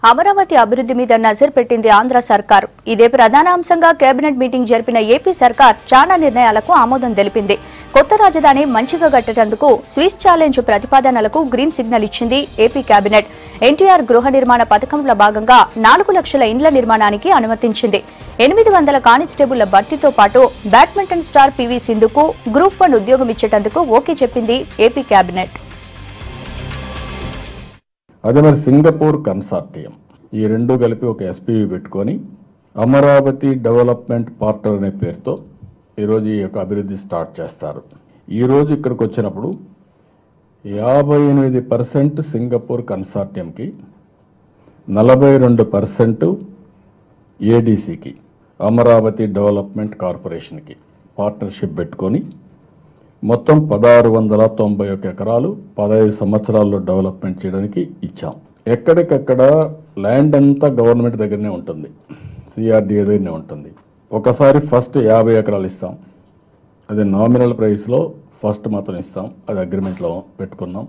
అమరావతి అభివృద్ధి మీద నజర్ పెట్టింది ఆంధ్ర సర్కార్. ఇదే ప్రధాన అంశంగా కేబినెట్ మీటింగ్ జరిపిన ఏపీ సర్కార్ చాలా నిర్ణయాలకు ఆమోదం తెలిపింది. కొత్త రాజధాని మంచిగా కట్టేందుకు స్విస్ ఛాలెంజ్ ప్రతిపాదనలకు గ్రీన్ సిగ్నల్ ఇచ్చింది ఏపీ కేబినెట్. ఎన్టీఆర్ గృహ నిర్మాణ పథకంలో భాగంగా 4 లక్షల ఇండ్ల నిర్మాణానికి అనుమతించింది. 800 కానిస్టేబుళ్ల భర్తీతో పాటు బ్యాడ్మింటన్ స్టార్ పివి సింధుకు గ్రూప్ 1 ఉద్యోగం ఇచ్చేందుకు ఓకే చెప్పింది ఏపీ కేబినెట్. అదే మరి సింగపూర్ కన్సార్టియం ఈ రెండు కలిపి ఒక ఎస్పీవి పెట్టుకొని అమరావతి డెవలప్మెంట్ పార్ట్నర్ అనే పేరుతో ఈరోజు ఈ యొక్క అభివృద్ధి స్టార్ట్ చేస్తారు. ఈరోజు ఇక్కడికి వచ్చినప్పుడు 58% సింగపూర్ కన్సార్టియంకి, 42% ఏడీసీకి అమరావతి డెవలప్మెంట్ కార్పొరేషన్కి పార్ట్నర్షిప్ పెట్టుకొని మొత్తం 1691 ఎకరాలు 15 సంవత్సరాల్లో డెవలప్మెంట్ చేయడానికి ఇచ్చాం. ఎక్కడికక్కడ ల్యాండ్ అంతా గవర్నమెంట్ దగ్గరనే ఉంటుంది, సిఆర్డీఏ దగ్గరనే ఉంటుంది. ఒకసారి ఫస్ట్ 50 ఎకరాలు ఇస్తాం, అది నామినల్ ప్రైస్లో ఫస్ట్ మాత్రం ఇస్తాం, అది అగ్రిమెంట్లో పెట్టుకున్నాం.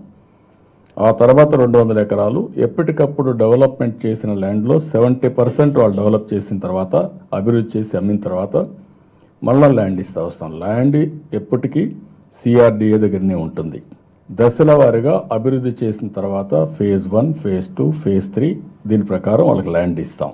ఆ తర్వాత 200 ఎకరాలు ఎప్పటికప్పుడు డెవలప్మెంట్ చేసిన ల్యాండ్లో 70% వాళ్ళు డెవలప్ చేసిన తర్వాత అభివృద్ధి చేసి అమ్మిన తర్వాత మళ్ళీ ల్యాండ్ ఇస్తూ వస్తాం. ల్యాండ్ ఎప్పటికీ సిఆర్డీఏ దగ్గరనే ఉంటుంది. దశల వారీగా అభివృద్ధి చేసిన తర్వాత ఫేజ్ 1, ఫేజ్ 2, ఫేజ్ 3 దీని ప్రకారం వాళ్ళకి ల్యాండ్ ఇస్తాం.